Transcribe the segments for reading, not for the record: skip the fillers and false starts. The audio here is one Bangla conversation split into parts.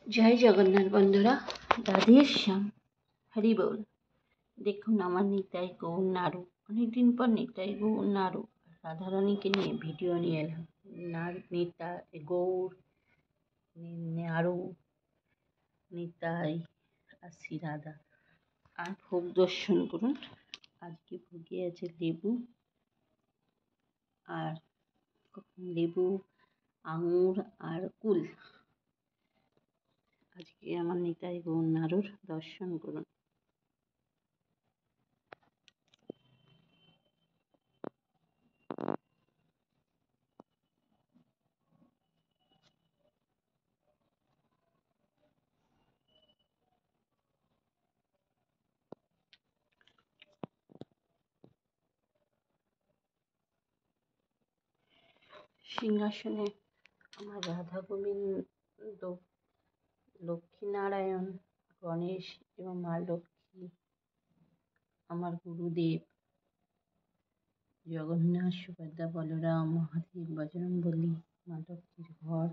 জয় জগন্নাথ বন্ধুরা, রাধে শ্যাম, হরি বল। দেখুন আমার নিতাই গৌর নাড়ু, অনেকদিন পর নিতাই গৌর নাড়ু রাধারানীকে নিয়ে ভিডিও নিয়ে এলাম। নিতাই গৌর নাড়ু, নিতাই আর শ্রী রাধা। আর ভোগ দর্শন করুন। আজকে ভোগে আছে লেবু, আঙুর আর কুল। আজকে আমার নিতাই গৌর নাড়ুর দর্শন করুন। সিংহাসনে আমার রাধা গোবিন্দ, লক্ষ্মীনারায়ণ, গণেশ এবং মা লক্ষ্মী, আমার গুরুদেব জগন্নাথ, সুভদ্রা, বলরাম, মহাদেব, বজরংবলী, মা লক্ষ্মীর ঘর।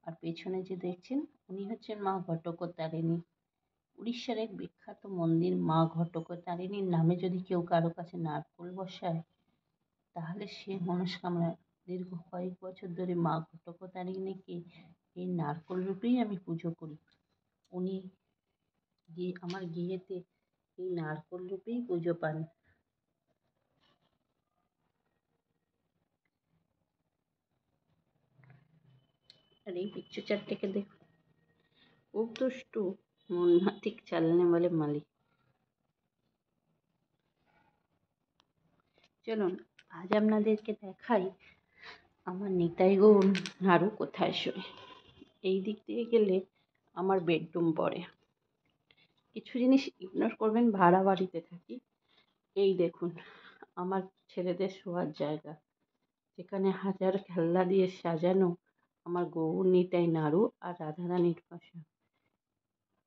আর পেছনে যে দেখছেন উনি হচ্ছেন মা ঘটকতারিণী। উড়িষ্যার এক বিখ্যাত মন্দির। মা ঘটকতারিণীর নামে যদি কেউ কারো কাছে নারকোল বসায়, তাহলে সে মনস্কামনা। দীর্ঘ কয়েক বছর ধরে মা ঘটকতারিণীকে এই নারকোল রূপেই আমি পুজো করি। উনি আমার গৃহেতে এই নারকোল রূপেই পুজো পান। আর এই পিচ্চু চারটেকে দেখুন, খুব দুষ্টু, মনমাতিক চালানে বলে মালিক। চলুন আজ আপনাদেরকে দেখাই আমার নিতাই গৌর নাড়ু কোথায় শোয়। এই দিক দিয়ে গেলে আমার বেডরুম পড়ে। কিছু জিনিস ইগনোর করবেন, ভাড়া বাড়িতে থাকি। এই দেখুন আমার ছেলেদের শোয়ার জায়গা, যেখানে হাজার খেলনা দিয়ে সাজানো আমার গৌর নিতাই নাড়ু আর রাধারানীর পাশা।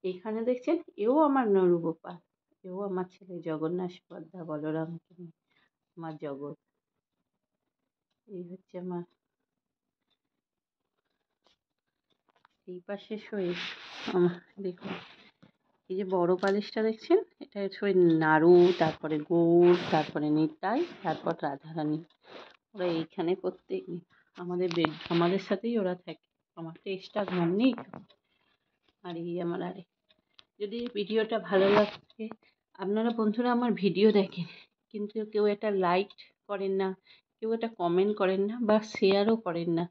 এইখানে দেখছেন এও আমার নাড়ু গোপাল, এও আমার ছেলে জগন্নাথ, সুভদ্রা, বলরামকে নিয়ে আমার জগৎ। এই হচ্ছে আমার এই পাশে শোয়ে আমার, দেখুন এই যে বড় বালিশটা দেখছেন, এটা শোয়ে নাড়ু, তারপরে গৌর, তারপরে নিতাই, তারপর রাধারানী। ওরা এইখানে প্রত্যেকদিন আমাদের সাথেই ওরা থাকে। আমার তো এক্সট্রা ঘর নেই। আর এই আমার যদি ভিডিওটা ভালো লাগে, আপনারা বন্ধুরা আমার ভিডিও দেখেন কিন্তু কেউ একটা লাইক করেন না, কেউ একটা কমেন্ট করেন না বা শেয়ারও করেন না।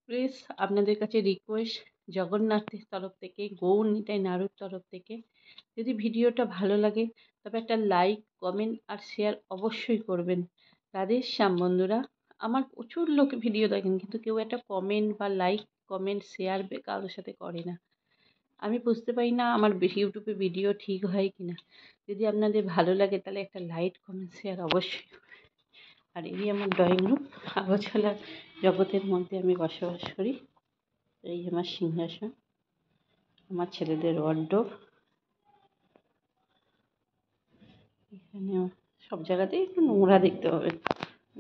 প্লিজ আপনাদের কাছে রিকোয়েস্ট, জগন্নাথের তরফ থেকে, গৌর নিতাই নাড়ুর তরফ থেকে, যদি ভিডিওটা ভালো লাগে তবে একটা লাইক, কমেন্ট আর শেয়ার অবশ্যই করবেন। রাধে শ্যাম বন্ধুরা। আমার প্রচুর লোক ভিডিও দেখেন কিন্তু কেউ একটা কমেন্ট বা লাইক, কমেন্ট, শেয়ার কারোর সাথে করে না। আমি বুঝতে পারি না আমার ইউটিউবে ভিডিও ঠিক হয় কি না। যদি আপনাদের ভালো লাগে তাহলে একটা লাইক, কমেন্ট, শেয়ার অবশ্যই। আর এই আমার ড্রয়িং রুম, আগোছালা জগতের মধ্যে আমি বসবাস করি। এই আমার সিংহাসন, আমার ছেলেদের ওয়ার্ডরোব। এখানে সব জায়গাতেই একটু নোংরা দেখতে পাবেন,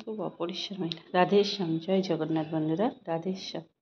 খুব অপরিষ্কার মহিলা। রাধে শ্যাম, জয় জগন্নাথ বন্ধুরা, রাধে শ্যাম।